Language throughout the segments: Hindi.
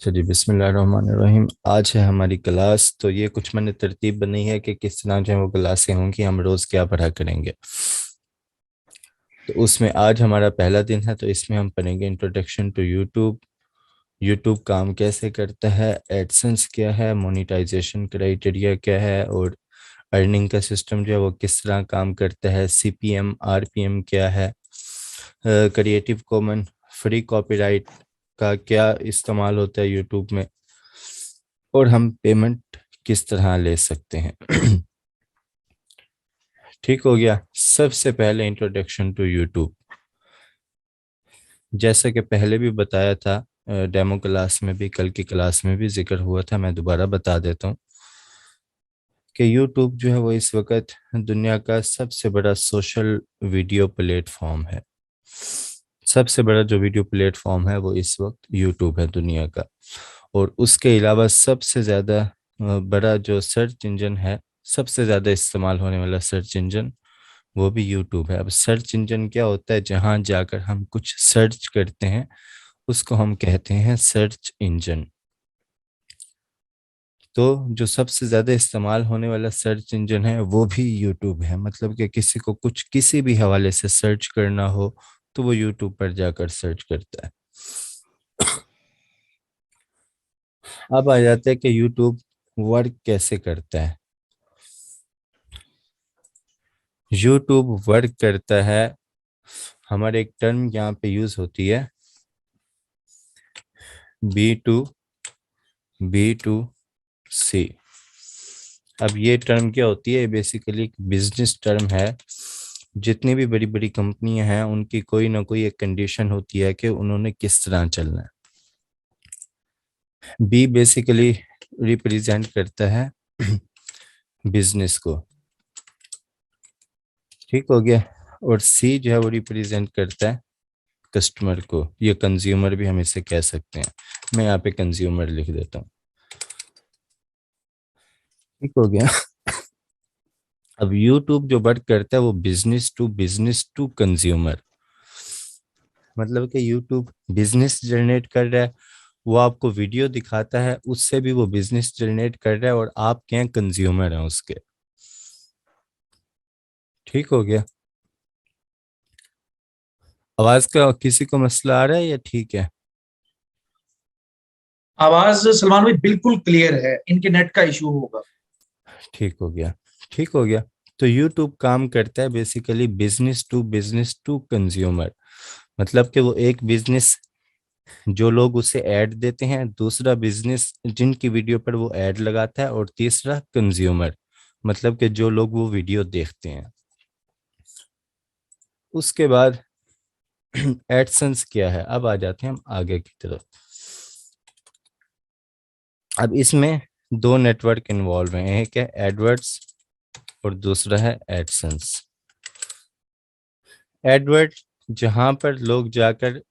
चलिए बिस्मिल्लाहिर्रहमानिर्रहीम। आज है हमारी क्लास। तो ये कुछ मैंने तरतीब बनाई है कि किस तरह जो है वो क्लासें होंगी, हम रोज़ क्या पढ़ा करेंगे। तो उसमें आज हमारा पहला दिन है, तो इसमें हम पढ़ेंगे इंट्रोडक्शन टू यूट्यूब। यूट्यूब काम कैसे करता है, एडसेंस क्या है, मोनेटाइजेशन क्राइटेरिया क्या है, और अर्निंग का सिस्टम जो है वो किस तरह काम करता है, सीपीएम आरपीएम क्या है, क्रिएटिव कॉमन फ्री कॉपीराइट का क्या इस्तेमाल होता है यूट्यूब में, और हम पेमेंट किस तरह ले सकते हैं। ठीक हो गया। सबसे पहले इंट्रोडक्शन टू यूट्यूब। जैसे कि पहले भी बताया था, डेमो क्लास में भी, कल की क्लास में भी जिक्र हुआ था, मैं दोबारा बता देता हूँ कि यूट्यूब जो है वो इस वक्त दुनिया का सबसे बड़ा सोशल वीडियो प्लेटफॉर्म है। सबसे बड़ा जो वीडियो प्लेटफॉर्म है वो इस वक्त यूट्यूब है दुनिया का। और उसके अलावा सबसे ज़्यादा बड़ा जो सर्च इंजन है, सबसे ज़्यादा इस्तेमाल होने वाला सर्च इंजन, वो भी यूट्यूब है। अब सर्च इंजन क्या होता है? जहाँ जाकर हम कुछ सर्च करते हैं उसको हम कहते हैं सर्च इंजन। तो जो सबसे ज़्यादा इस्तेमाल होने वाला सर्च इंजन है वो भी यूट्यूब है। मतलब कि किसी को कुछ किसी भी हवाले से सर्च करना हो तो वो यूट्यूब पर जाकर सर्च करता है। अब आ जाते हैं कि यूट्यूब वर्क कैसे करता है। यूट्यूब वर्क करता है, हमारे एक टर्म यहाँ पे यूज होती है, B2C। अब ये टर्म क्या होती है? बेसिकली एक बिजनेस टर्म है। जितनी भी बड़ी बड़ी कंपनियां हैं उनकी कोई ना कोई एक कंडीशन होती है कि उन्होंने किस तरह चलना है। बी बेसिकली रिप्रेजेंट करता है बिजनेस को। ठीक हो गया। और सी जो है वो रिप्रेजेंट करता है कस्टमर को, ये कंज्यूमर भी हम इसे कह सकते हैं। मैं यहाँ पे कंज्यूमर लिख देता हूँ। ठीक हो गया। अब यूट्यूब जो वर्क करता है वो बिजनेस टू कंज्यूमर। मतलब कि यूट्यूब बिजनेस जनरेट कर रहा है, वो आपको वीडियो दिखाता है, उससे भी वो बिजनेस जनरेट कर रहा है, और आप क्या कंज्यूमर हैं उसके। ठीक हो गया। आवाज का किसी को मसला आ रहा है या ठीक है? आवाज सलमान भाई बिल्कुल क्लियर है। इनके नेट का इशू होगा। ठीक हो गया। ठीक हो गया। तो यूट्यूब काम करता है बेसिकली बिजनेस टू कंज्यूमर। मतलब कि वो एक बिजनेस, जो लोग उसे ऐड देते हैं, दूसरा बिजनेस जिनकी वीडियो पर वो ऐड लगाता है, और तीसरा कंज्यूमर, मतलब कि जो लोग वो वीडियो देखते हैं। उसके बाद एडसेंस क्या है? अब आ जाते हैं हम आगे की तरफ। अब इसमें दो नेटवर्क इन्वॉल्व हैं, एक है एडवर्ड्स और दूसरा है एडसेंस। एडवर्ड, जहां पर लोग जाकर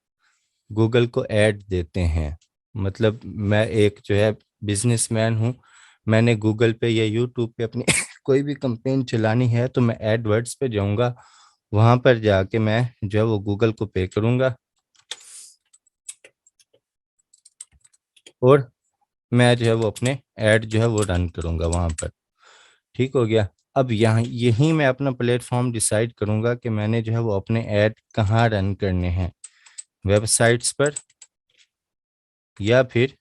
गूगल को ऐड देते हैं। मतलब मैं एक जो है बिजनेसमैन हूँ, मैंने गूगल पे या यूट्यूब पे अपनी कोई भी कंपेन चलानी है तो मैं एडवर्ड्स पे जाऊंगा। वहां पर जाके मैं जो है वो गूगल को पे करूंगा, और मैं जो है वो अपने ऐड जो है वो रन करूंगा वहां पर। ठीक हो गया। अब यहाँ यही मैं अपना प्लेटफॉर्म डिसाइड करूंगा कि मैंने जो है वो अपने ऐड कहाँ रन करने हैं, वेबसाइट्स पर या फिर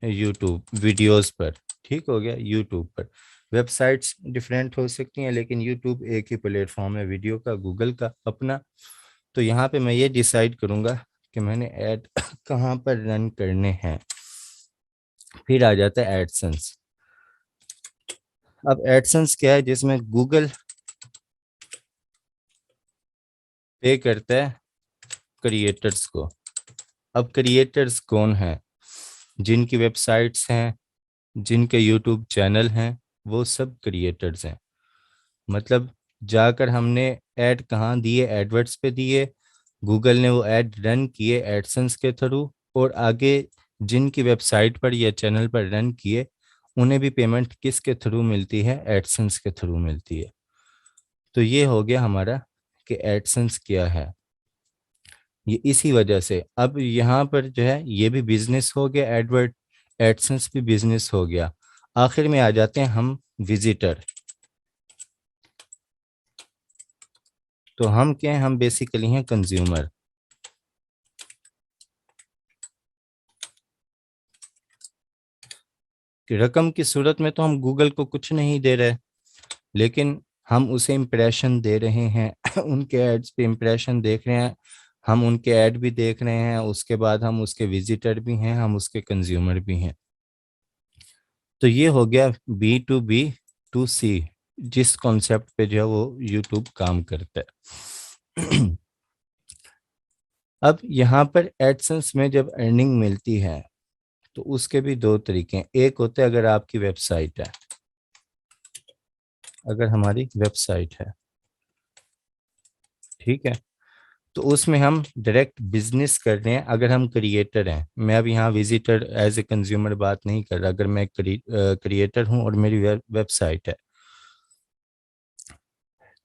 यूट्यूब वीडियोस पर। ठीक हो गया। यूट्यूब पर वेबसाइट्स डिफरेंट हो सकती हैं, लेकिन यूट्यूब एक ही प्लेटफॉर्म है वीडियो का, गूगल का अपना। तो यहाँ पे मैं ये डिसाइड करूंगा कि मैंने ऐड कहाँ पर रन करने हैं। फिर आ जाता है एडसेंस। अब एडसेंस क्या है? जिसमें गूगल पे करता है क्रिएटर्स को। अब क्रिएटर्स कौन है? जिनकी वेबसाइट्स हैं, जिनके यूट्यूब चैनल हैं, वो सब क्रिएटर्स हैं। मतलब जाकर हमने ऐड कहाँ दिए? एडवर्ड्स पे दिए, गूगल ने वो ऐड रन किए एडसेंस के थ्रू, और आगे जिनकी वेबसाइट पर या चैनल पर रन किए उन्हें भी पेमेंट किसके थ्रू मिलती है? एडसेंस के थ्रू मिलती है। तो ये हो गया हमारा कि एडसेंस क्या है। ये इसी वजह से अब यहाँ पर जो है ये भी बिजनेस हो गया एडवर्ड, एडसेंस भी बिजनेस हो गया। आखिर में आ जाते हैं हम विजिटर। तो हम क्या हैं, हम बेसिकली हैं कंज्यूमर। कि रकम की सूरत में तो हम गूगल को कुछ नहीं दे रहे, लेकिन हम उसे इम्प्रेशन दे रहे हैं उनके एड्स पे इम्प्रेशन देख रहे हैं, हम उनके ऐड भी देख रहे हैं, उसके बाद हम उसके विजिटर भी हैं, हम उसके कंज्यूमर भी हैं। तो ये हो गया B2B2C, जिस कॉन्सेप्ट पे जो है वो यूट्यूब काम करता है। अब यहाँ पर एडसेंस में जब अर्निंग मिलती है तो उसके भी दो तरीके हैं। एक होता है अगर आपकी वेबसाइट है, अगर हमारी वेबसाइट है, ठीक है, तो उसमें हम डायरेक्ट बिजनेस कर रहे हैं। अगर हम क्रिएटर हैं, मैं अब यहाँ विजिटर एज ए कंज्यूमर बात नहीं कर रहा, अगर मैं क्रिएटर हूँ और मेरी वेबसाइट है,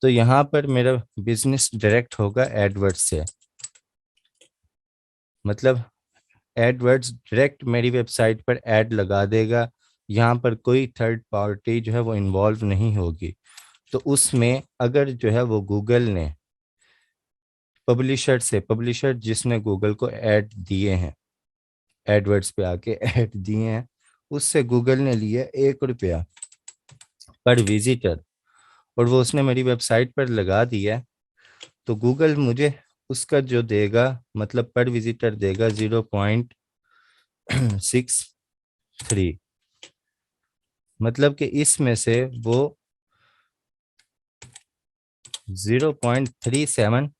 तो यहाँ पर मेरा बिजनेस डायरेक्ट होगा एडवर्ड्स से। मतलब एडवर्ड्स डायरेक्ट मेरी वेबसाइट पर ऐड लगा देगा, यहाँ पर कोई थर्ड पार्टी जो है वो इन्वॉल्व नहीं होगी। तो उसमें अगर जो है वो गूगल ने पब्लिशर से, पब्लिशर जिसने गूगल को ऐड दिए हैं, एडवर्ड्स पे आके ऐड दिए हैं, उससे गूगल ने लिया 1 रुपया पर विजिटर, और वो उसने मेरी वेबसाइट पर लगा दिया है, तो गूगल मुझे उसका जो देगा, मतलब पर विजिटर देगा 0.63। मतलब कि इसमें से वो 0.37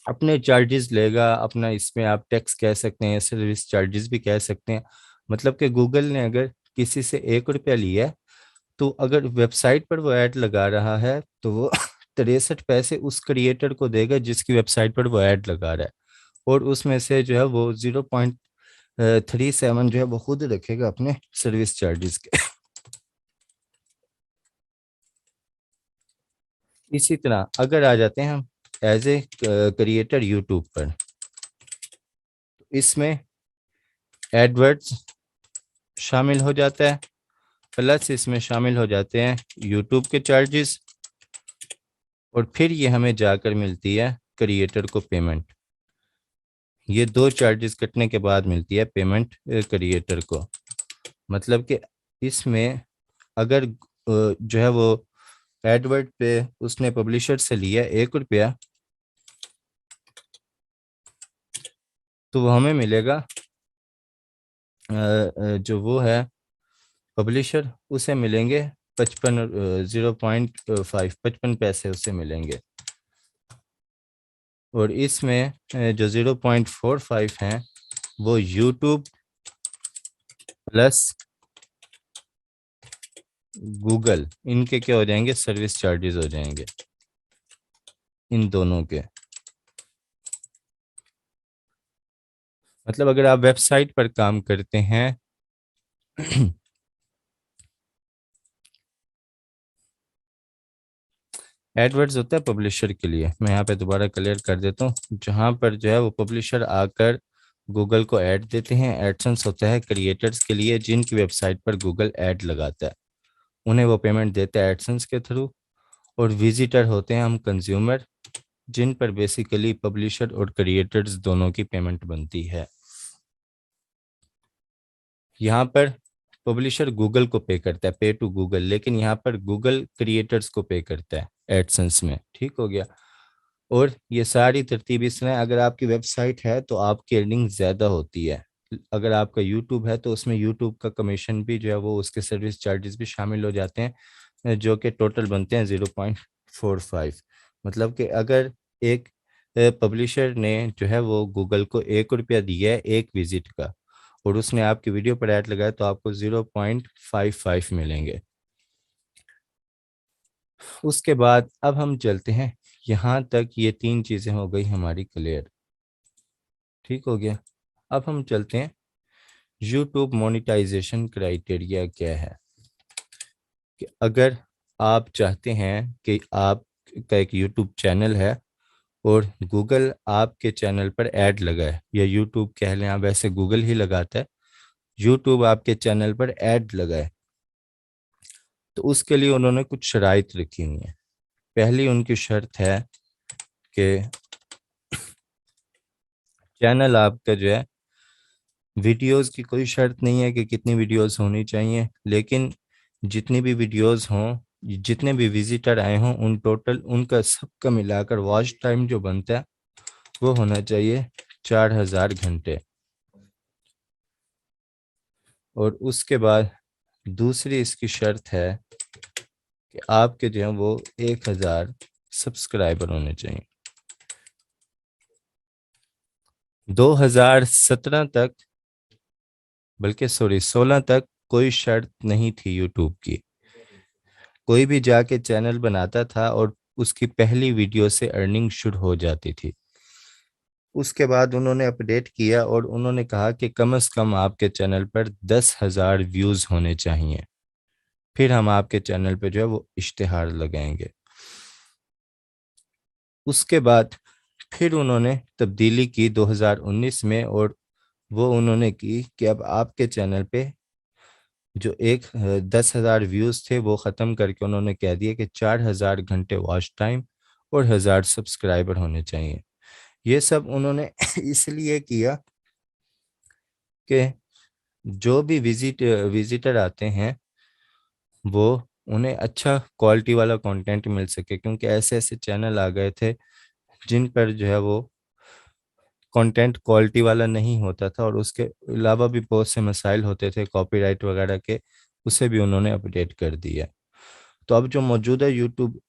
अपने चार्जेस लेगा, अपना, इसमें आप टैक्स कह सकते हैं, सर्विस चार्जेस भी कह सकते हैं। मतलब कि गूगल ने अगर किसी से 1 रुपया लिया है, तो अगर वेबसाइट पर वो ऐड लगा रहा है तो वो 63 पैसे उस क्रिएटर को देगा जिसकी वेबसाइट पर वो ऐड लगा रहा है, और उसमें से जो है वो 0.37 जो है वो खुद रखेगा अपने सर्विस चार्जेस के। इसी तरह अगर आ जाते हैं हम एज ए क्रिएटर यूट्यूब पर, इसमें एडवर्ड्स शामिल हो जाता है, प्लस इसमें शामिल हो जाते हैं यूट्यूब के चार्जेस, और फिर ये हमें जाकर मिलती है क्रिएटर को पेमेंट। ये दो चार्जेस कटने के बाद मिलती है पेमेंट क्रिएटर को। मतलब कि इसमें अगर जो है वो एडवर्ड पे उसने पब्लिशर से लिया 1 रुपया, तो वो हमें मिलेगा जो वो है पब्लिशर, उसे मिलेंगे 55 उसे मिलेंगे। और इसमें जो 0.45 हैं वो यूट्यूब प्लस गूगल, इनके क्या हो जाएंगे, सर्विस चार्जेस हो जाएंगे इन दोनों के। मतलब अगर आप वेबसाइट पर काम करते हैं एडवर्ड्स होता है पब्लिशर के लिए, मैं यहाँ पे दोबारा क्लियर कर देता हूँ, जहाँ पर जो है वो पब्लिशर आकर गूगल को ऐड देते हैं। एडसेंस होता है क्रिएटर्स के लिए जिनकी वेबसाइट पर गूगल ऐड लगाता है, उन्हें वो पेमेंट देते हैं एडसेंस के थ्रू। और विजिटर होते हैं हम कंज्यूमर, जिन पर बेसिकली पब्लिशर और क्रिएटर्स दोनों की पेमेंट बनती है। यहाँ पर पब्लिशर गूगल को पे करता है, पे टू गूगल, लेकिन यहाँ पर गूगल क्रिएटर्स को पे करता है एडसेंस में। ठीक हो गया। और ये सारी तरतीब इस तरह, अगर आपकी वेबसाइट है तो आपकी अर्निंग ज़्यादा होती है। अगर आपका यूट्यूब है तो उसमें यूट्यूब का कमीशन भी जो है वो, उसके सर्विस चार्जेस भी शामिल हो जाते हैं, जो कि टोटल बनते हैं 0.45। मतलब कि अगर एक पब्लिशर ने जो है वो गूगल को 1 रुपया दिया है एक विजिट का, और उसने आपकी वीडियो पर ऐड लगाया, तो आपको 0.55 मिलेंगे। उसके बाद अब हम चलते हैं, यहाँ तक ये तीन चीज़ें हो गई हमारी क्लियर। ठीक हो गया। अब हम चलते हैं यूट्यूब मोनेटाइजेशन क्राइटेरिया क्या है। कि अगर आप चाहते हैं कि आपका एक यूट्यूब चैनल है और गूगल आपके चैनल पर ऐड लगाए, या यूट्यूब कह लें, आप वैसे गूगल ही लगाता है, यूट्यूब आपके चैनल पर ऐड लगाए, तो उसके लिए उन्होंने कुछ शराइत रखी हुई है। पहली उनकी शर्त है कि चैनल आपका जो है, वीडियोस की कोई शर्त नहीं है कि कितनी वीडियोस होनी चाहिए, लेकिन जितनी भी वीडियोस हों, जितने भी विजिटर आए हों, उन टोटल उनका सबका मिलाकर वॉच टाइम जो बनता है वो होना चाहिए 4000 घंटे। और उसके बाद दूसरी इसकी शर्त है कि आपके जो है वो 1000 सब्सक्राइबर होने चाहिए। 2017 तक, बल्कि सॉरी 16 तक कोई शर्त नहीं थी यूट्यूब की। कोई भी जाके चैनल बनाता था और उसकी पहली वीडियो से अर्निंग शुरू हो जाती थी। उसके बाद उन्होंने अपडेट किया और उन्होंने कहा कि कम से कम आपके चैनल पर 10,000 व्यूज़ होने चाहिए, फिर हम आपके चैनल पे जो है वो इश्तिहार लगाएंगे। उसके बाद फिर उन्होंने तब्दीली की 2019 में, और वो उन्होंने की कि अब आपके चैनल पे जो 10,000 व्यूज़ थे वो ख़त्म करके उन्होंने कह दिया कि 4000 घंटे वॉच टाइम और 1000 सब्सक्राइबर होने चाहिए। ये सब उन्होंने इसलिए किया कि जो भी विजिटर आते हैं वो, उन्हें अच्छा क्वालिटी वाला कंटेंट मिल सके, क्योंकि ऐसे ऐसे चैनल आ गए थे जिन पर जो है वो कंटेंट क्वालिटी वाला नहीं होता था, और उसके अलावा भी बहुत से मसाइल होते थे कॉपीराइट वगैरह के, उसे भी उन्होंने अपडेट कर दिया। तो अब जो मौजूदा यूट्यूब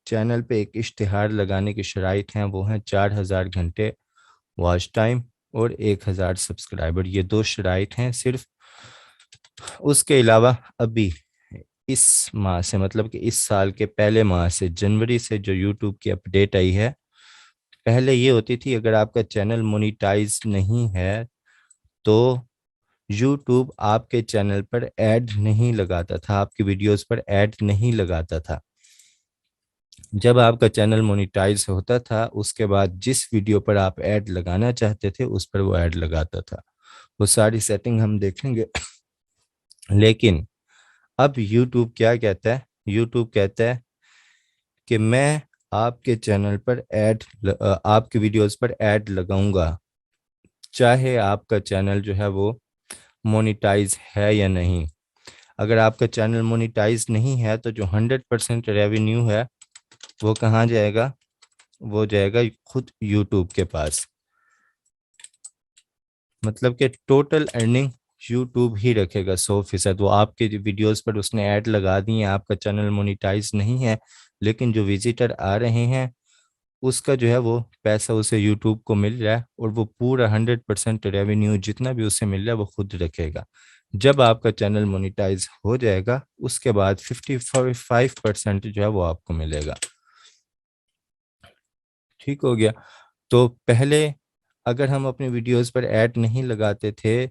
चैनल पे एक इश्तिहार लगाने की शराइत हैं वो हैं 4000 घंटे वॉच टाइम और 1000 सब्सक्राइबर। ये दो शराइत हैं सिर्फ। उसके अलावा अभी इस माह से, मतलब कि इस साल के पहले माह से, जनवरी से जो यूट्यूब की अपडेट आई है, पहले ये होती थी अगर आपका चैनल मोनिटाइज नहीं है तो यूट्यूब आपके चैनल पर ऐड नहीं लगाता था, आपकी वीडियोस पर ऐड नहीं लगाता था। जब आपका चैनल मोनिटाइज होता था उसके बाद जिस वीडियो पर आप ऐड लगाना चाहते थे उस पर वो ऐड लगाता था। वो सारी सेटिंग हम देखेंगे। लेकिन अब यूट्यूब क्या कहता है? यूट्यूब कहता है कि मैं आपके चैनल पर आपके वीडियोस पर ऐड लगाऊंगा, चाहे आपका चैनल जो है वो मोनिटाइज है या नहीं। अगर आपका चैनल मोनिटाइज नहीं है तो जो 100% रेवेन्यू है वो कहाँ जाएगा? वो जाएगा खुद यूट्यूब के पास। मतलब कि टोटल अर्निंग यूट्यूब ही रखेगा 100%। वो आपके वीडियोस पर उसने ऐड लगा दी है, आपका चैनल मोनिटाइज नहीं है, लेकिन जो विजिटर आ रहे हैं उसका जो है वो पैसा उसे यूट्यूब को मिल रहा है, और वो पूरा 100% रेवेन्यू जितना भी उसे मिल रहा है वो खुद रखेगा। जब आपका चैनल मोनिटाइज हो जाएगा उसके बाद 55% जो है वो आपको मिलेगा। ठीक हो गया? तो पहले अगर हम अपने वीडियोस पर ऐड नहीं लगाते थे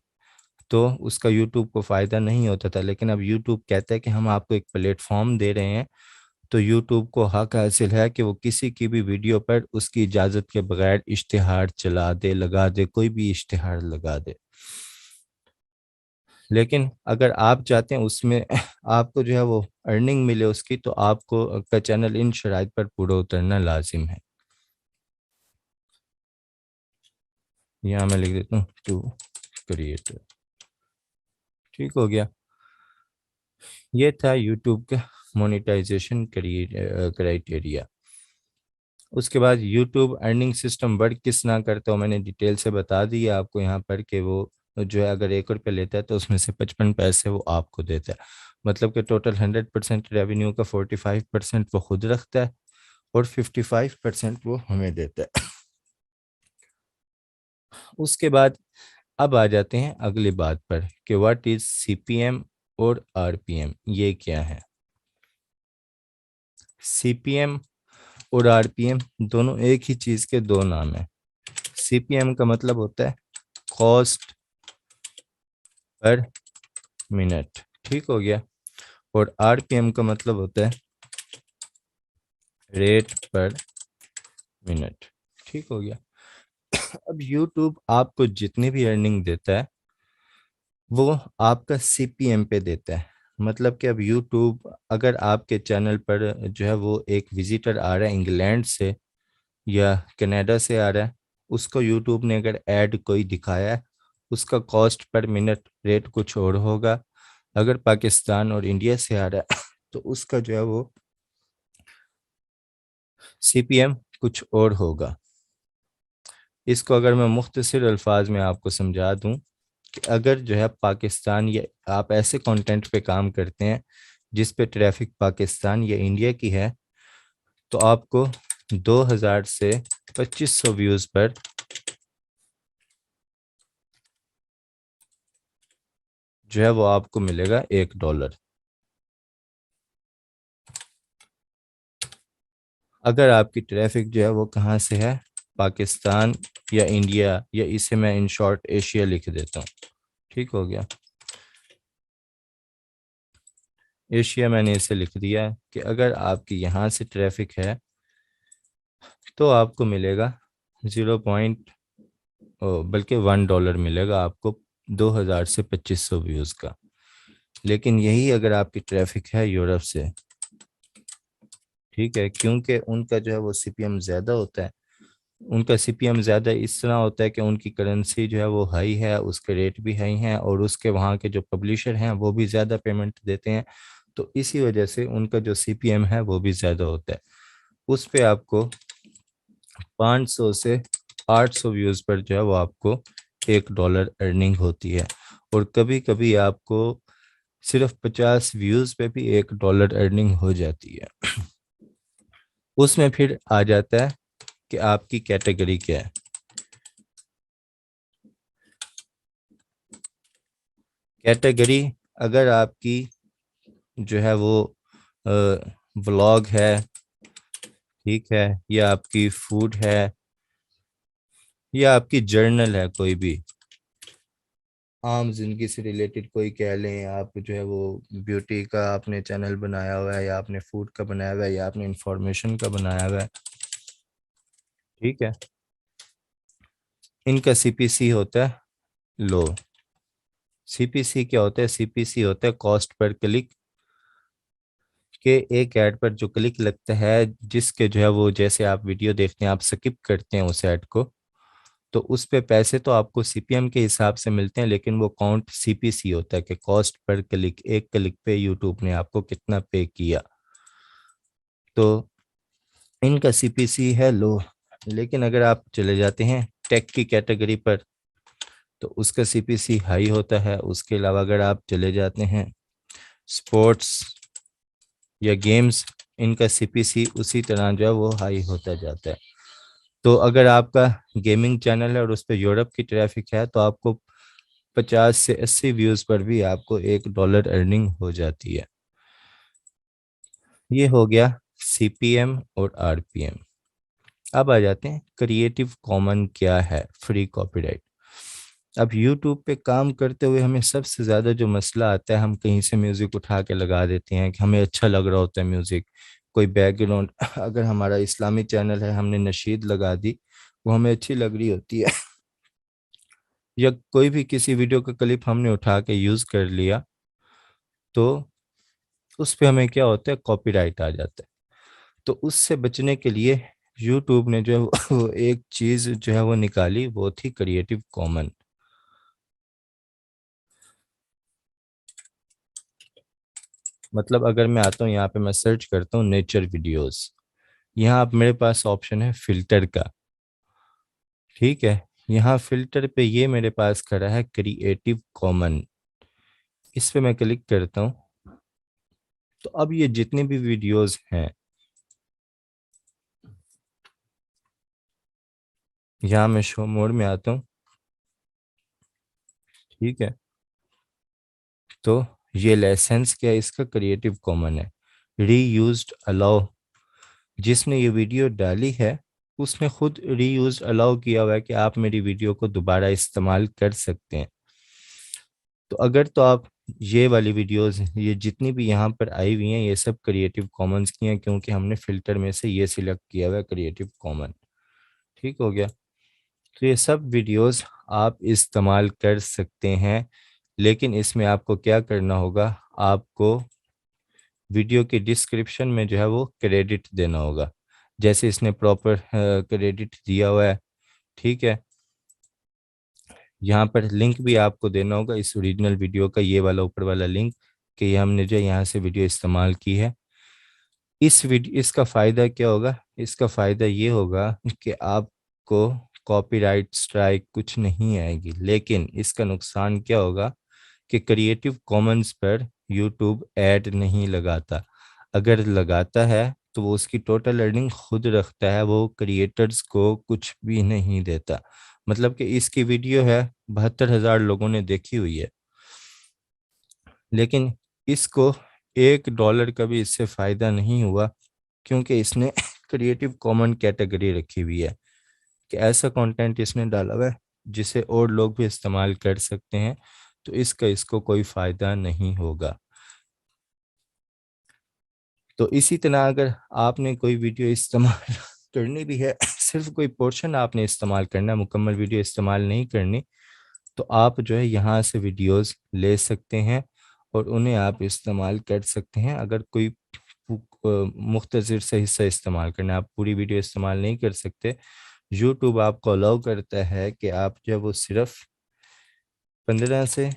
तो उसका यूट्यूब को फ़ायदा नहीं होता था, लेकिन अब यूट्यूब कहता है कि हम आपको एक प्लेटफॉर्म दे रहे हैं, तो यूट्यूब को हक हासिल है कि वो किसी की भी वीडियो पर उसकी इजाज़त के बगैर इश्तिहार चला दे, लगा दे, कोई भी इश्तिहार लगा दे। लेकिन अगर आप चाहते हैं उसमें आपको जो है वो अर्निंग मिले उसकी, तो आपको का चैनल इन शराइत पर पूरा उतरना लाजिम है। यहाँ मैं लिख देता हूँ टू क्रिएटर। ठीक हो गया? ये था यूट्यूब का मोनेटाइजेशन क्राइटेरिया। उसके बाद यूट्यूब अर्निंग सिस्टम वर्क किस ना करता हो मैंने डिटेल से बता दिया आपको यहाँ पर कि वो जो है अगर 1 रुपये लेता है तो उसमें से 55 पैसे वो आपको देता है। मतलब कि टोटल 100% रेवेन्यू का 45% वो खुद रखता है और 55% वो हमें देता है। उसके बाद अब आ जाते हैं अगली बात पर कि व्हाट इज सीपीएम और आरपीएम, ये क्या है? सीपीएम और आरपीएम दोनों एक ही चीज के दो नाम है। सीपीएम का मतलब होता है कॉस्ट पर मिनट। ठीक हो गया? और आरपीएम का मतलब होता है रेट पर मिनट। ठीक हो गया? अब यूट्यूब आपको जितनी भी अर्निंग देता है वो आपका सीपीएम पे देता है। मतलब कि अब यूट्यूब, अगर आपके चैनल पर जो है वो एक विजिटर आ रहा है इंग्लैंड से या कनाडा से आ रहा है, उसको यूट्यूब ने अगर ऐड कोई दिखाया है, उसका कॉस्ट पर मिनट रेट कुछ और होगा। अगर पाकिस्तान और इंडिया से आ रहा है तो उसका जो है वो सीपीएम कुछ और होगा। इसको अगर मैं मुख्तसर अल्फाज में आपको समझा दूं कि अगर जो है पाकिस्तान या आप ऐसे कंटेंट पे काम करते हैं जिस पे ट्रैफिक पाकिस्तान या इंडिया की है, तो आपको 2000 से 2500 व्यूज़ पर जो है वो आपको मिलेगा $1। अगर आपकी ट्रैफिक जो है वो कहाँ से है, पाकिस्तान या इंडिया, या इसे मैं इन शॉर्ट एशिया लिख देता हूँ। ठीक हो गया, एशिया मैंने इसे लिख दिया कि अगर आपकी यहाँ से ट्रैफिक है तो आपको मिलेगा 0 बल्कि $1 मिलेगा आपको 2000 से 2500 व्यूज़ का। लेकिन यही अगर आपकी ट्रैफिक है यूरोप से, ठीक है, क्योंकि उनका जो है वो सीपीएम ज़्यादा होता है। उनका सीपीएम ज़्यादा इस तरह होता है कि उनकी करेंसी जो है वो हाई है, उसके रेट भी हाई हैं, और उसके वहाँ के जो पब्लिशर हैं वो भी ज़्यादा पेमेंट देते हैं। तो इसी वजह से उनका जो सीपीएम है वो भी ज़्यादा होता है। उस पे आपको 500 से 800 व्यूज़ पर जो है वो आपको $1 अर्निंग होती है। और कभी कभी आपको सिर्फ 50 व्यूज़ पे भी $1 अर्निंग हो जाती है। उसमें फिर आ जाता है कि आपकी कैटेगरी क्या है। कैटेगरी, अगर आपकी जो है वो व्लॉग है, ठीक है, या आपकी फूड है, या आपकी जर्नल है, कोई भी आम जिंदगी से रिलेटेड कोई कह लें, आप जो है वो ब्यूटी का आपने चैनल बनाया हुआ है, या आपने फूड का बनाया हुआ है, या आपने इंफॉर्मेशन का बनाया हुआ है, ठीक है, इनका सीपीसी होता है लो। सीपीसी क्या होता है? सीपीसी होता है कॉस्ट पर क्लिक, के एक ऐड पर जो क्लिक लगता है, जिसके जो है वो जैसे आप वीडियो देखते हैं आप स्किप करते हैं उस ऐड को, तो उस पे पैसे तो आपको सीपीएम के हिसाब से मिलते हैं, लेकिन वो काउंट सीपीसी होता है कि कॉस्ट पर क्लिक, एक क्लिक पे यूट्यूब ने आपको कितना पे किया। तो इनका सीपीसी है लो। लेकिन अगर आप चले जाते हैं टेक की कैटेगरी पर, तो उसका सीपीसी हाई होता है। उसके अलावा अगर आप चले जाते हैं स्पोर्ट्स या गेम्स, इनका सीपीसी उसी तरह जो है वो हाई होता जाता है। तो अगर आपका गेमिंग चैनल है और उस पर यूरोप की ट्रैफिक है, तो आपको 50 से 80 व्यूज पर भी आपको $1 अर्निंग हो जाती है। ये हो गया सीपीएम और आरपीएम। अब आ जाते हैं क्रिएटिव कॉमन क्या है, फ्री कॉपीराइट। अब यूट्यूब पे काम करते हुए हमें सबसे ज़्यादा जो मसला आता है, हम कहीं से म्यूज़िक उठा के लगा देते हैं कि हमें अच्छा लग रहा होता है म्यूज़िक, कोई बैकग्राउंड अगर हमारा इस्लामी चैनल है, हमने नशीद लगा दी, वो हमें अच्छी लग रही होती है या कोई भी किसी वीडियो का क्लिप हमने उठा के यूज़ कर लिया, तो उस पे हमें क्या होता है, कॉपीराइट आ जाता है। तो उससे बचने के लिए यूट्यूब ने जो है वो एक चीज़ जो है वो निकाली, वो थी क्रिएटिव कॉमन। मतलब अगर मैं आता हूँ यहाँ पे, मैं सर्च करता हूँ नेचर वीडियोस, यहाँ आप मेरे पास ऑप्शन है फिल्टर का, ठीक है, यहाँ फिल्टर पे ये मेरे पास खड़ा है क्रिएटिव कॉमन। इस पे मैं क्लिक करता हूँ, तो अब ये जितने भी वीडियोस हैं, यहाँ मैं शो मोड में आता हूँ, ठीक है, तो ये लाइसेंस क्या है इसका, क्रिएटिव कॉमन है। रीयूज्ड अलाउ, जिसने ये वीडियो डाली है उसने खुद रीयूज अलाउ किया हुआ है कि आप मेरी वीडियो को दोबारा इस्तेमाल कर सकते हैं। तो अगर तो आप ये वाली वीडियोस, ये जितनी भी यहाँ पर आई हुई हैं, ये सब क्रिएटिव कॉमन्स की हैं, क्योंकि हमने फिल्टर में से ये सिलेक्ट किया हुआ है क्रिएटिव कॉमन। ठीक हो गया। तो ये सब वीडियोस आप इस्तेमाल कर सकते हैं लेकिन इसमें आपको क्या करना होगा, आपको वीडियो के डिस्क्रिप्शन में जो है वो क्रेडिट देना होगा, जैसे इसने प्रॉपर क्रेडिट दिया हुआ है। ठीक है, यहाँ पर लिंक भी आपको देना होगा इस ओरिजिनल वीडियो का, ये वाला ऊपर वाला लिंक, कि ये हमने जो यहाँ से वीडियो इस्तेमाल की है। इस वीडियो इसका फ़ायदा क्या होगा, इसका फ़ायदा ये होगा कि आपको कॉपीराइट स्ट्राइक कुछ नहीं आएगी, लेकिन इसका नुकसान क्या होगा कि क्रिएटिव कॉमन्स पर यूट्यूब ऐड नहीं लगाता। अगर लगाता है तो वो उसकी टोटल अर्निंग खुद रखता है, वो क्रिएटर्स को कुछ भी नहीं देता। मतलब कि इसकी वीडियो है 72,000 लोगों ने देखी हुई है, लेकिन इसको $1 का भी इससे फ़ायदा नहीं हुआ, क्योंकि इसने क्रिएटिव कॉमन कैटेगरी रखी हुई है कि ऐसा कंटेंट इसने डाला हुआ है जिसे और लोग भी इस्तेमाल कर सकते हैं, तो इसका इसको कोई फ़ायदा नहीं होगा। तो इसी तरह अगर आपने कोई वीडियो इस्तेमाल करनी भी है, सिर्फ कोई पोर्शन आपने इस्तेमाल करना है, मुकम्मल वीडियो इस्तेमाल नहीं करनी, तो आप जो है यहाँ से वीडियोस ले सकते हैं और उन्हें आप इस्तेमाल कर सकते हैं। अगर कोई मुख्तसर से हिस्सा इस्तेमाल करना है, आप पूरी वीडियो इस्तेमाल नहीं कर सकते, यूट्यूब आपको अलाउ करता है कि आप जब वो सिर्फ 15 से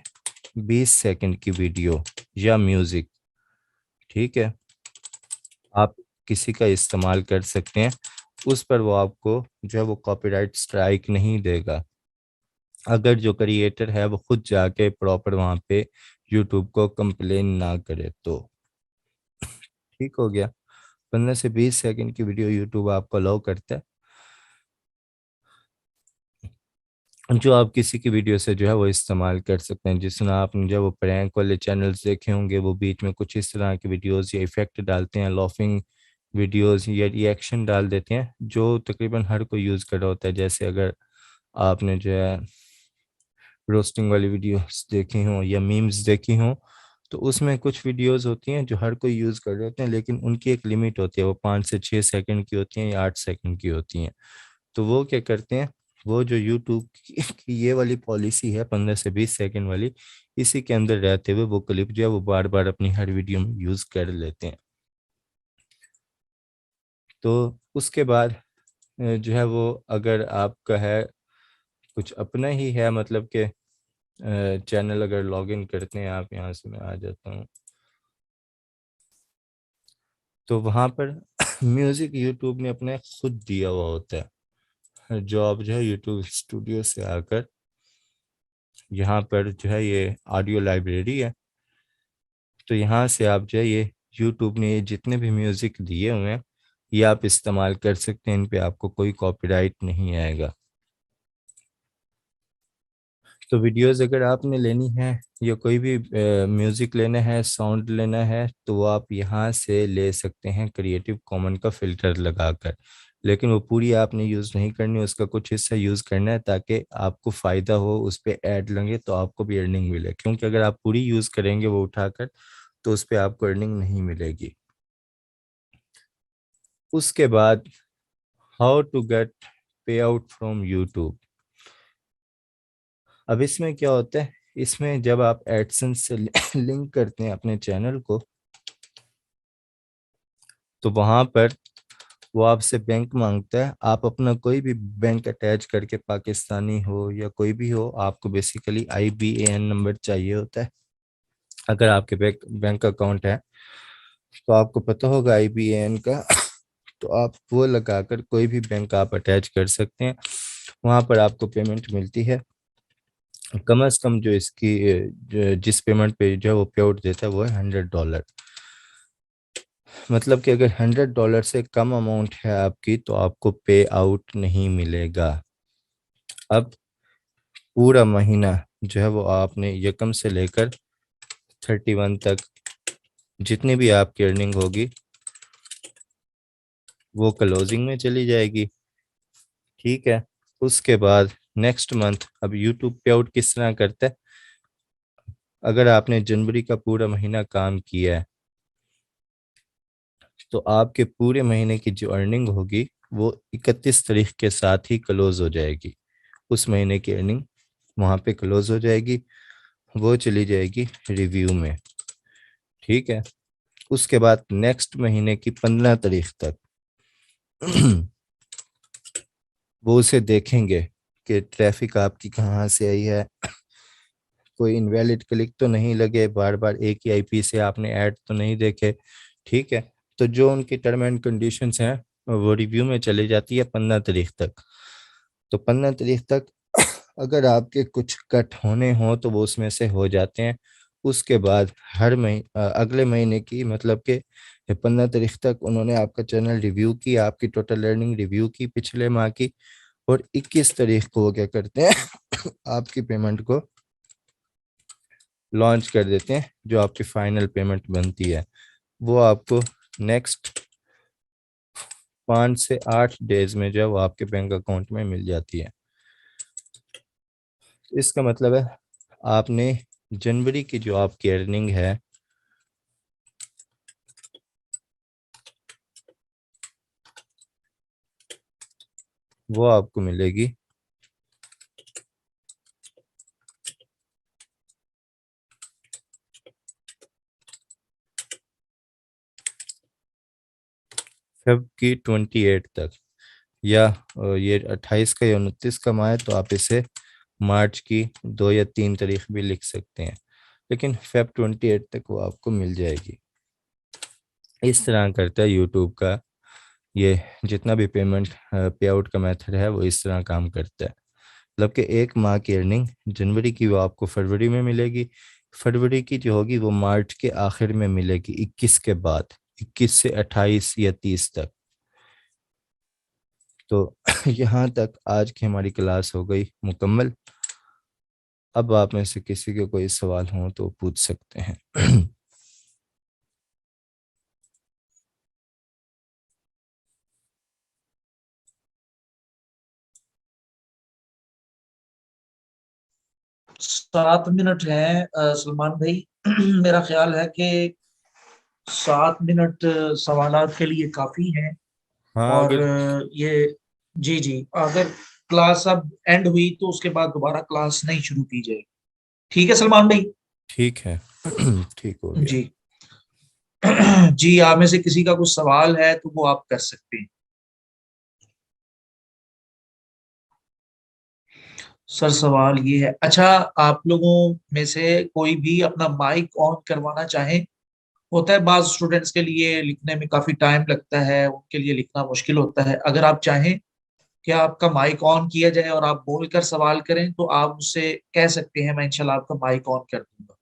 20 सेकंड की वीडियो या म्यूज़िक, ठीक है, आप किसी का इस्तेमाल कर सकते हैं, उस पर वो आपको जो है वो कॉपीराइट स्ट्राइक नहीं देगा, अगर जो क्रिएटर है वो खुद जाके प्रॉपर वहाँ पे यूट्यूब को कंप्लेन ना करे तो। ठीक हो गया, 15 से 20 सेकंड की वीडियो यूट्यूब आपको अलाउ करता है, जो आप किसी की वीडियो से जो है वो इस्तेमाल कर सकते हैं। जिस तरह आपने जो वो प्रैंक वाले चैनल्स देखे होंगे, वो बीच में कुछ इस तरह की वीडियोस या इफेक्ट डालते हैं, लॉफिंग वीडियोस या रिएक्शन डाल देते हैं, जो तकरीबन हर कोई यूज़ कर रहा होता है। जैसे अगर आपने जो है रोस्टिंग वाली वीडियोस देखी हों या मीम्स देखी हों, तो उसमें कुछ वीडियोस होती हैं जो हर कोई यूज़ कर रहे होते हैं, लेकिन उनकी एक लिमिट होती है, वो 5 से 6 सेकंड की होती हैं या 8 सेकंड की होती हैं। तो वो क्या करते हैं, वो जो यूट्यूब की ये वाली पॉलिसी है 15 से 20 सेकंड वाली, इसी के अंदर रहते हुए वो क्लिप जो है वो बार बार अपनी हर वीडियो में यूज़ कर लेते हैं। तो उसके बाद जो है वो, अगर आपका है कुछ अपना ही है, मतलब कि चैनल, अगर लॉगिन करते हैं आप, यहाँ से मैं आ जाता हूँ, तो वहाँ पर म्यूज़िक यूट्यूब ने अपने खुद दिया हुआ होता है, जो आप जो है यूट्यूब स्टूडियो से आकर यहाँ पर जो है ये ऑडियो लाइब्रेरी है, तो यहाँ से आप जो है ये यूट्यूब ने ये जितने भी म्यूज़िक दिए हुए हैं, ये आप इस्तेमाल कर सकते हैं, इन पे आपको कोई कॉपीराइट नहीं आएगा। तो वीडियोस अगर आपने लेनी है या कोई भी म्यूज़िक लेना है, साउंड लेना है, तो वो आप यहाँ से ले सकते हैं क्रिएटिव कॉमन का फ़िल्टर लगाकर, लेकिन वो पूरी आपने यूज़ नहीं करनी, उसका कुछ हिस्सा यूज़ करना है ताकि आपको फ़ायदा हो, उस पर ऐड लगे तो आपको भी अर्निंग मिले, क्योंकि अगर आप पूरी यूज़ करेंगे वो उठाकर, तो उस पर आपको अर्निंग नहीं मिलेगी। उसके बाद हाउ टू गेट पे आउट फ्रॉम यूट्यूब। अब इसमें क्या होता है, इसमें जब आप एडसेंस से लिंक करते हैं अपने चैनल को, तो वहाँ पर वो आपसे बैंक मांगता है, आप अपना कोई भी बैंक अटैच करके, पाकिस्तानी हो या कोई भी हो, आपको बेसिकली IBAN नंबर चाहिए होता है। अगर आपके बैंक अकाउंट है तो आपको पता होगा IBAN का, तो आप वो लगाकर कोई भी बैंक आप अटैच कर सकते हैं, वहाँ पर आपको पेमेंट मिलती है। कम से कम जो इसकी जिस पेमेंट पे जो है वो पे आउट देता है वो है $100। मतलब कि अगर $100 से कम अमाउंट है आपकी, तो आपको पे आउट नहीं मिलेगा। अब पूरा महीना जो है वो आपने यकम से लेकर 31 तक जितनी भी आपकी अर्निंग होगी वो क्लोजिंग में चली जाएगी। ठीक है, उसके बाद नेक्स्ट मंथ, अब यूट्यूब पे आउट किस तरह करता है, अगर आपने जनवरी का पूरा महीना काम किया है, तो आपके पूरे महीने की जो अर्निंग होगी वो 31 तारीख के साथ ही क्लोज हो जाएगी। उस महीने की अर्निंग वहाँ पे क्लोज हो जाएगी। वो चली जाएगी रिव्यू में। ठीक है, उसके बाद नेक्स्ट महीने की 15 तारीख तक वो उसे देखेंगे कि ट्रैफिक आपकी कहाँ से आई है, कोई इनवैलिड क्लिक तो नहीं लगे, बार बार एक ही आईपी से आपने ऐड तो नहीं देखे। ठीक है, तो जो उनकी टर्म एंड कंडीशंस हैं वो रिव्यू में चली जाती है 15 तारीख तक। तो 15 तारीख तक अगर आपके कुछ कट होने हो तो वो उसमें से हो जाते हैं। उसके बाद हर अगले महीने की मतलब कि 15 तारीख तक उन्होंने आपका चैनल रिव्यू की, आपकी टोटल लर्निंग रिव्यू की पिछले माह की, और 21 तारीख को वो क्या करते हैं आपकी पेमेंट को लॉन्च कर देते हैं। जो आपकी फाइनल पेमेंट बनती है वो आपको नेक्स्ट 5 से 8 डेज में जो है वो आपके बैंक अकाउंट में मिल जाती है। इसका मतलब है आपने जनवरी की जो आपकी अर्निंग है वो आपको मिलेगी फेब की 28 तक, या ये 28 का या 29 का माह है तो आप इसे मार्च की 2 या 3 तारीख भी लिख सकते हैं, लेकिन फेब 28 तक वो आपको मिल जाएगी। इस तरह करता है यूट्यूब का ये जितना भी पेमेंट पे आउट का मेथड है वो इस तरह काम करता है। मतलब कि एक माह की अर्निंग जनवरी की वो आपको फरवरी में मिलेगी, फरवरी की जो होगी वो मार्च के आखिर में मिलेगी 21 के बाद, 21 से 28 या 30 तक। तो यहाँ तक आज की हमारी क्लास हो गई मुकम्मल। अब आप में से किसी के कोई सवाल हो तो पूछ सकते हैं। सात मिनट है सलमान भाई। मेरा ख्याल है कि 7 मिनट सवालात के लिए काफी हैं। हाँ और अगर ये, जी जी, अगर क्लास अब एंड हुई तो उसके बाद दोबारा क्लास नहीं शुरू की जाएगी। ठीक है सलमान भाई। ठीक है। ठीक हो गया। जी। जी, आप में से किसी का कुछ सवाल है तो वो आप कर सकते हैं। सर सवाल ये है, अच्छा, आप लोगों में से कोई भी अपना माइक ऑन करवाना चाहे? होता है बाज स्टूडेंट्स के लिए लिखने में काफी टाइम लगता है, उनके लिए लिखना मुश्किल होता है। अगर आप चाहें कि आपका माइक ऑन किया जाए और आप बोलकर सवाल करें तो आप मुझसे कह सकते हैं, मैं इंशाल्लाह आपका माइक ऑन कर दूंगा।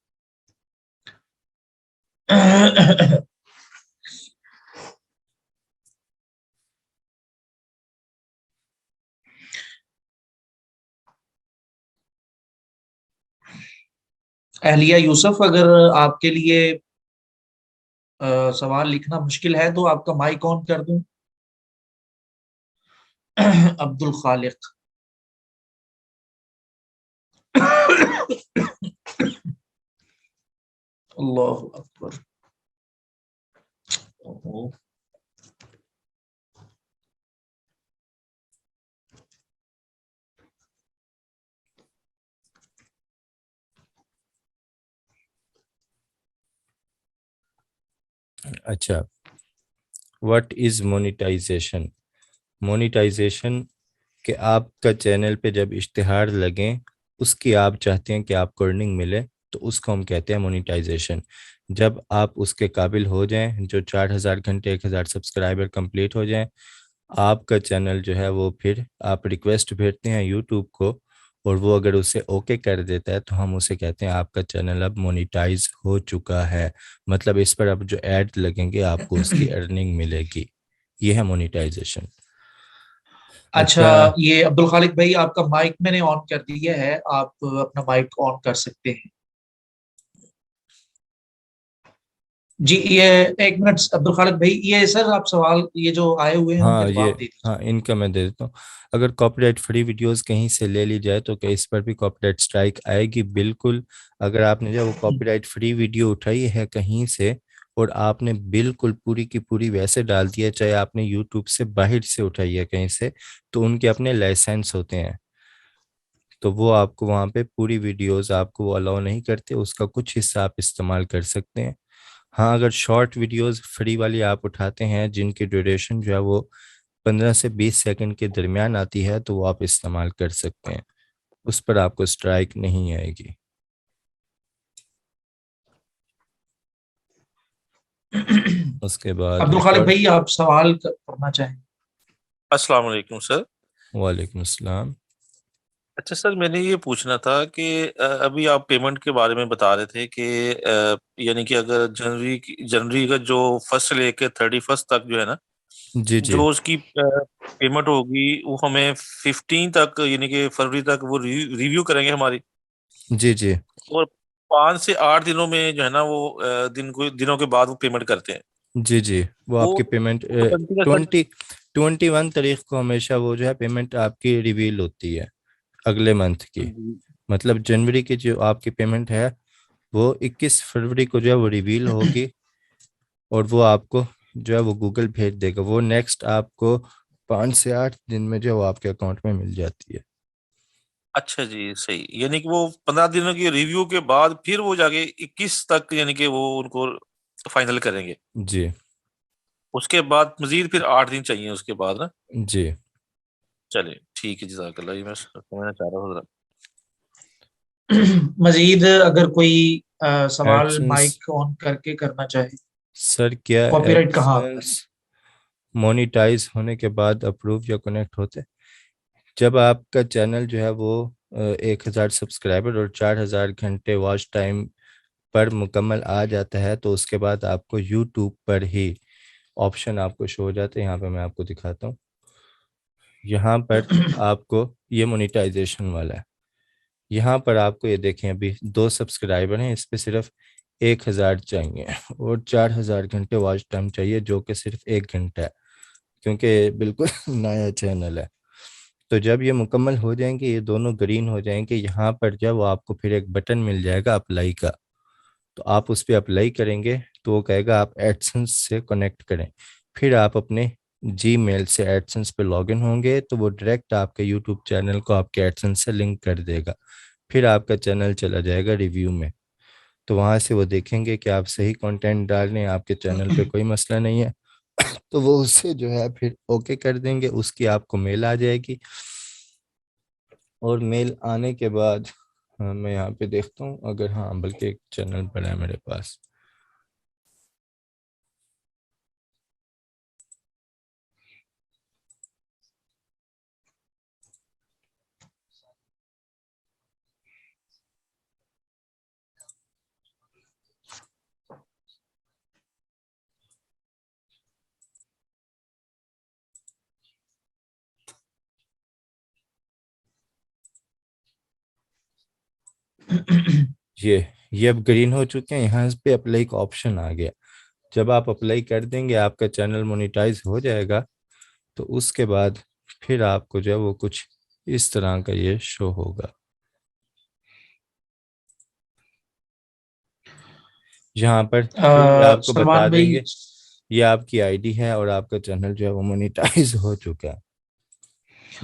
अहलिया यूसुफ, अगर आपके लिए सवाल लिखना मुश्किल है तो आपका माइक ऑन कर दूं? अब्दुल खालिक। अल्लाह अकबर। ओहो। अच्छा, व्हाट इज मोनेटाइजेशन? मोनेटाइजेशन कि आपका चैनल पे जब इश्तिहार लगें, उसकी आप चाहते हैं कि आपको अर्निंग मिले, तो उसको हम कहते हैं मोनेटाइजेशन। जब आप उसके काबिल हो जाएं, जो 4,000 घंटे 1,000 सब्सक्राइबर कंप्लीट हो जाएं, आपका चैनल जो है वो फिर आप रिक्वेस्ट भेजते हैं यूट्यूब को, और वो अगर उसे ओके कर देता है तो हम उसे कहते हैं आपका चैनल अब मोनेटाइज हो चुका है। मतलब इस पर अब जो ऐड लगेंगे आपको उसकी अर्निंग मिलेगी। ये है मोनेटाइजेशन। अच्छा, अच्छा। ये अब्दुल खालिक भाई, आपका माइक मैंने ऑन कर दिया है, आप अपना माइक ऑन कर सकते हैं। जी, ये एक मिनट अब्दुल खालिक भाई, ये सर आप सवाल ये जो आए हुए हैं उनके हाँ ये, जवाब दे दीजिए। हाँ इनका मैं दे देता हूँ। अगर कॉपीराइट फ्री वीडियोस कहीं से ले ली जाए तो क्या इस पर भी कॉपीराइट स्ट्राइक आएगी? बिल्कुल। अगर आपने जो वो कॉपीराइट फ्री वीडियो उठाई है कहीं से, और आपने बिल्कुल पूरी की पूरी वैसे डाल दिया, चाहे आपने यूट्यूब से बाहर से उठाई है कहीं से, तो उनके अपने लाइसेंस होते हैं। तो वो आपको वहाँ पे पूरी वीडियोस आपको वो अलाउ नहीं करते, उसका कुछ हिस्सा आप इस्तेमाल कर सकते हैं। हाँ, अगर शॉर्ट वीडियोस फ्री वाली आप उठाते हैं जिनकी ड्यूरेशन जो है वो 15 से 20 सेकंड के दरमियान आती है, तो वो आप इस्तेमाल कर सकते हैं, उस पर आपको स्ट्राइक नहीं आएगी। उसके बाद अब्दुल एक खालिद और। भाई, आप सवाल करना चाहें? अस्सलाम वालेकुम सर। वालेकुम अस्सलाम। अच्छा सर, मैंने ये पूछना था कि अभी आप पेमेंट के बारे में बता रहे थे कि यानी कि अगर जनवरी का जो फर्स्ट से लेके 31st तक जो है ना, जी जी। जो उसकी पेमेंट होगी वो हमें 15 तक यानी कि फरवरी तक वो रिव्यू करेंगे हमारी। जी जी। और 5 से 8 दिनों में जो है ना वो दिनों के बाद वो पेमेंट करते हैं। जी जी। वो वो आपकी पेमेंट वो कंटिन्यूस। 21 तारीख को हमेशा वो जो है पेमेंट आपकी रिवील होती है, अगले मंथ की। मतलब जनवरी की जो आपकी पेमेंट है वो 21 फरवरी को जो है वो रिवील होगी, और वो आपको जो है वो गूगल भेज देगा, वो नेक्स्ट आपको 5 से 8 दिन में जो है वो आपके अकाउंट में मिल जाती है। अच्छा जी, सही। यानी कि वो 15 दिनों की रिव्यू के बाद फिर वो जाके 21 तक यानी कि वो उनको फाइनल करेंगे। जी उसके बाद मजीद फिर 8 दिन चाहिए उसके बाद ना। जी। चलिए ठीक है, जज़ाकल्लाह। ये मैं समझना चाह रहा हूँ। मजीद अगर कोई सवाल एडसेंस। माइक ऑन करके करना चाहे। सर क्या कॉपीराइट कहाँ आता है? एडसेंस मोनेटाइज होने के बाद अप्रूव या कनेक्ट होते हैं जब आपका चैनल जो है वो 1,000 सब्सक्राइबर और 4,000 घंटे वॉच टाइम पर मुकम्मल आ जाता है, तो उसके बाद आपको यूट्यूब पर ही ऑप्शन आपको शो हो जाते हैं। यहाँ पे मैं आपको दिखाता हूँ। यहाँ पर आपको ये मोनेटाइजेशन वाला है। यहाँ पर आपको ये देखें, अभी 2 सब्सक्राइबर हैं, इस पे सिर्फ 1,000 चाहिए और 4,000 घंटे वॉच टाइम चाहिए, जो कि सिर्फ 1 घंटा है, क्योंकि बिल्कुल नया चैनल है। तो जब ये मुकम्मल हो जाएंगे, ये दोनों ग्रीन हो जाएंगे, यहाँ पर जब वो आपको फिर एक बटन मिल जाएगा अप्लाई का, तो आप उस पर अप्लाई करेंगे तो वो कहेगा आप एडसेंस से कनेक्ट करें। फिर आप अपने जीमेल से एडसेंस पे लॉगिन होंगे तो वो डायरेक्ट आपके यूट्यूब चैनल को आपके एडसेंस से लिंक कर देगा। फिर आपका चैनल चला जाएगा रिव्यू में, तो वहाँ से वो देखेंगे कि आप सही कंटेंट डाल रहे हैं, आपके चैनल पे कोई मसला नहीं है। तो वो उससे जो है फिर ओके कर देंगे, उसकी आपको मेल आ जाएगी। और मेल आने के बाद, हाँ, मैं यहाँ पे देखता हूँ, अगर हाँ बल्कि एक चैनल पड़ा है मेरे पास। ये अब ग्रीन हो चुके हैं, यहाँ पे अप्लाई का ऑप्शन आ गया। जब आप अप्लाई कर देंगे आपका चैनल मोनेटाइज हो जाएगा, तो उसके बाद फिर आपको जो है वो कुछ इस तरह का ये शो होगा। यहाँ पर फिर ये आपको बता सलमान भाई, देंगे ये आपकी आईडी है और आपका चैनल जो है वो मोनेटाइज हो चुका है।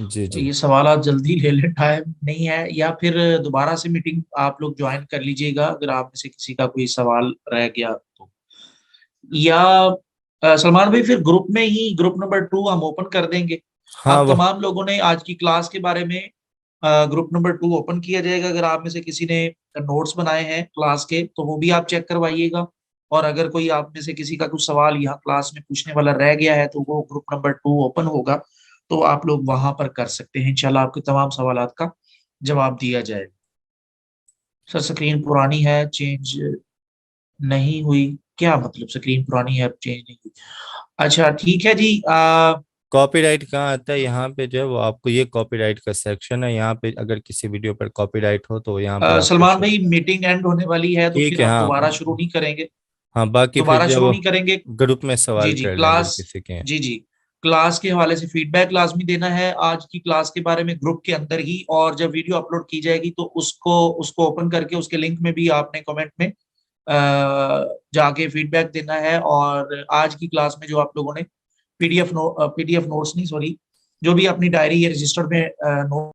जी जी। ये सवाल आप जल्दी ले लें, टाइम नहीं है, या फिर दोबारा से मीटिंग आप लोग ज्वाइन कर लीजिएगा अगर आप में से किसी का कोई सवाल रह गया तो। या सलमान भाई, फिर ग्रुप में ही ग्रुप नंबर 2 हम ओपन कर देंगे। हाँ आप वो। तमाम लोगों ने आज की क्लास के बारे में ग्रुप नंबर 2 ओपन किया जाएगा। अगर आप में से किसी ने नोट्स बनाए हैं क्लास के तो वो भी आप चेक करवाइएगा। और अगर कोई आप में से किसी का कुछ सवाल यहाँ क्लास में पूछने वाला रह गया है तो वो ग्रुप नंबर 2 ओपन होगा, तो आप लोग वहां पर कर सकते हैं। इंशाल्लाह आपके तमाम सवालात का जवाब दिया जाएगा। सर, स्क्रीन पुरानी है, चेंज नहीं हुई? क्या मतलब स्क्रीन पुरानी है अब चेंज नहीं हुई? अच्छा ठीक है जी। कॉपीराइट कहाँ आता है? यहाँ पे जो है वो आपको, ये कॉपीराइट का सेक्शन है, यहाँ पे अगर किसी वीडियो पर कॉपीराइट हो तो यहाँ पर आपको सलमान शो। भाई, मीटिंग एंड होने वाली है तो ठीक फिर है हम हाँ। दोबारा शुरू नहीं करेंगे। हाँ बाकी फिर दोबारा जो है शुरू वो नहीं करेंगे। ग्रुप में जी सवाल जी, कर लें अगर क्लास। किसी के हैं। जी जी, क्लास के हवाले से फीडबैक लाजमी देना है आज की क्लास के बारे में ग्रुप के अंदर ही। और जब वीडियो अपलोड की जाएगी तो उसको उसको ओपन करके उसके लिंक में भी आपने कमेंट में जाके फीडबैक देना है। और आज की क्लास में जो आप लोगों ने पीडीएफ नोट्स नहीं, सॉरी, जो भी अपनी डायरी या रजिस्टर में नोट